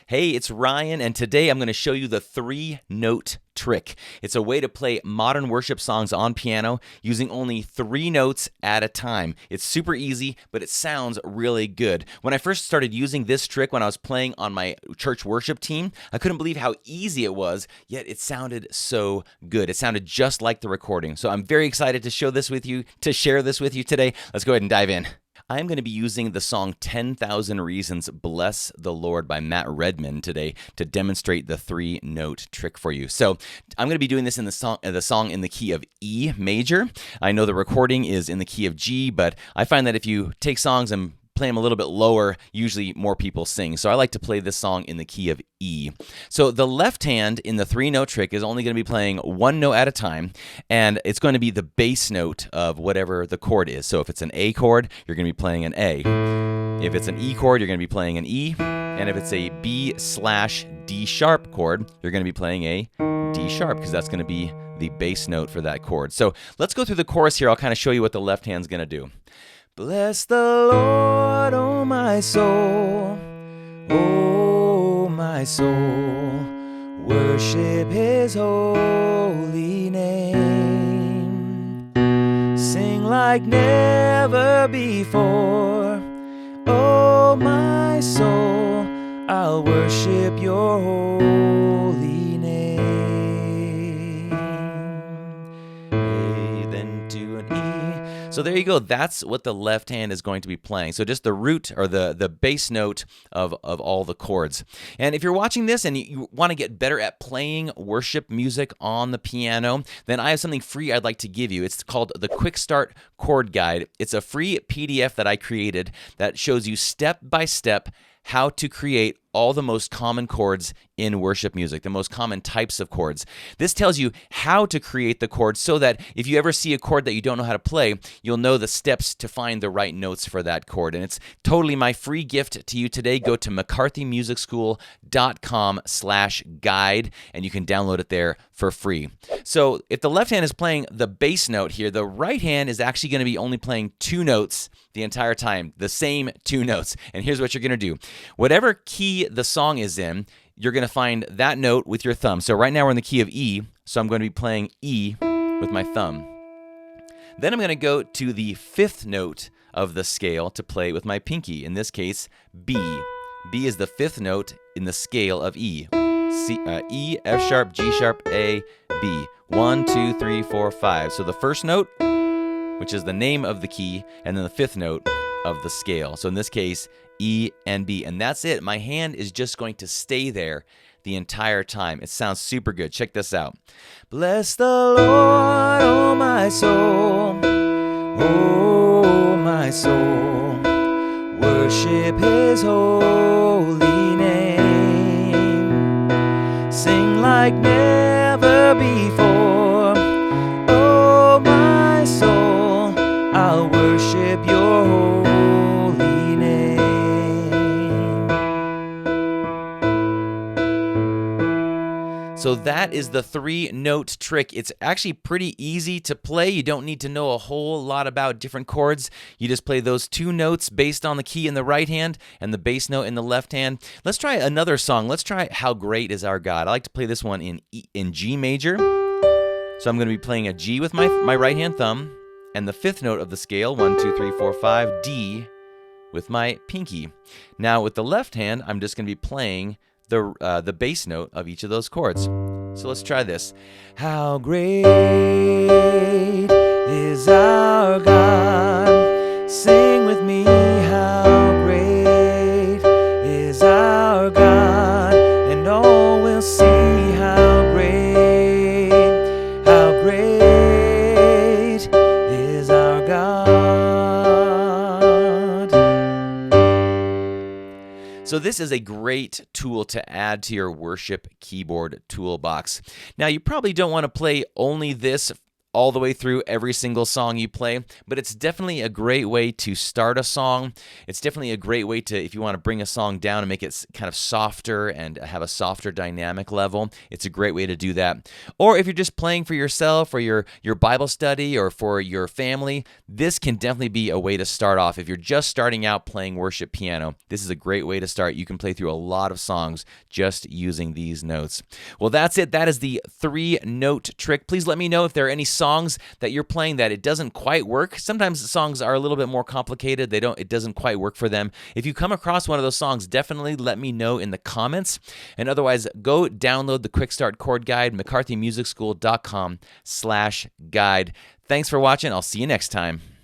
Hey, it's Ryan, and today I'm going to show you the three-note trick. It's a way to play modern worship songs on piano using only 3 notes at a time. It's super easy, but it sounds really good. When I first started using this trick when I was playing on my church worship team, I couldn't believe how easy it was, yet it sounded so good. It sounded just like the recording. So I'm very excited to share this with you today. Let's go ahead and dive in. I'm going to be using the song 10,000 Reasons Bless the Lord by Matt Redman today to demonstrate the 3-note trick for you. So I'm going to be doing this in the song in the key of E major. I know the recording is in the key of G, but I find that if you take songs and play them a little bit lower, usually more people sing. So I like to play this song in the key of E. So the left hand in the 3-note trick is only going to be playing 1 note at a time, and it's going to be the bass note of whatever the chord is. So if it's an A chord, you're going to be playing an A. If it's an E chord, you're going to be playing an E. And if it's a B/D sharp chord, you're going to be playing a D sharp, because that's going to be the bass note for that chord. So let's go through the chorus here. I'll kind of show you what the left hand's going to do. Bless the Lord, oh my soul, worship His holy name. Sing like never before, oh my soul, I'll worship your holy name. A, then to an E. So there you go. That's what the left hand is going to be playing. So just the root or the bass note of all the chords. And if you're watching this and you want to get better at playing worship music on the piano, then I have something free I'd like to give you. It's called the Quick Start Chord Guide. It's a free PDF that I created that shows you step by step how to create all the most common chords in worship music, the most common types of chords. This tells you how to create the chords so that if you ever see a chord that you don't know how to play, you'll know the steps to find the right notes for that chord. And it's totally my free gift to you today. Go to mccarthymusicschool.com/guide and you can download it there for free. So if the left hand is playing the bass note here, the right hand is actually going to be only playing 2 notes the entire time, the same 2 notes. And here's what you're going to do. Whatever key the song is in, you're going to find that note with your thumb. So right now we're in the key of E, so I'm going to be playing E with my thumb. Then I'm going to go to the 5th note of the scale to play with my pinky, in this case, B. B is the 5th note in the scale of E. E, F sharp, G sharp, A, B. 1, 2, 3, 4, 5. So the first note, which is the name of the key, and then the 5th note of the scale. So in this case, E and B. And that's it. My hand is just going to stay there the entire time. It sounds super good. Check this out. Bless the Lord, oh my soul, worship His holy name. Sing like never before, oh my soul, I'll worship your holy name. So that is the 3-note trick. It's actually pretty easy to play. You don't need to know a whole lot about different chords. You just play those 2 notes based on the key in the right hand and the bass note in the left hand. Let's try another song. Let's try How Great Is Our God. I like to play this one in G major. So I'm going to be playing a G with my right hand thumb, and the 5th note of the scale, 1, 2, 3, 4, 5, D with my pinky. Now with the left hand, I'm just going to be playing the bass note of each of those chords. So let's try this. How great is our God. Sing with me. How great is our God. And all will see how great is our God. So this is a great tool to add to your worship keyboard toolbox. Now, you probably don't want to play only this all the way through every single song you play, but it's definitely a great way to start a song. It's definitely a great way to, if you want to bring a song down and make it kind of softer and have a softer dynamic level, it's a great way to do that. Or if you're just playing for yourself or your Bible study or for your family, this can definitely be a way to start off. If you're just starting out playing worship piano, this is a great way to start. You can play through a lot of songs just using these notes. Well, that's it. That is the 3-note trick. Please let me know if there are any songs that you're playing that it doesn't quite work. Sometimes the songs are a little bit more complicated. It doesn't quite work for them. If you come across one of those songs, definitely let me know in the comments. And otherwise, go download the Quick Start Chord Guide, mccarthymusicschool.com/guide. Thanks for watching. I'll see you next time.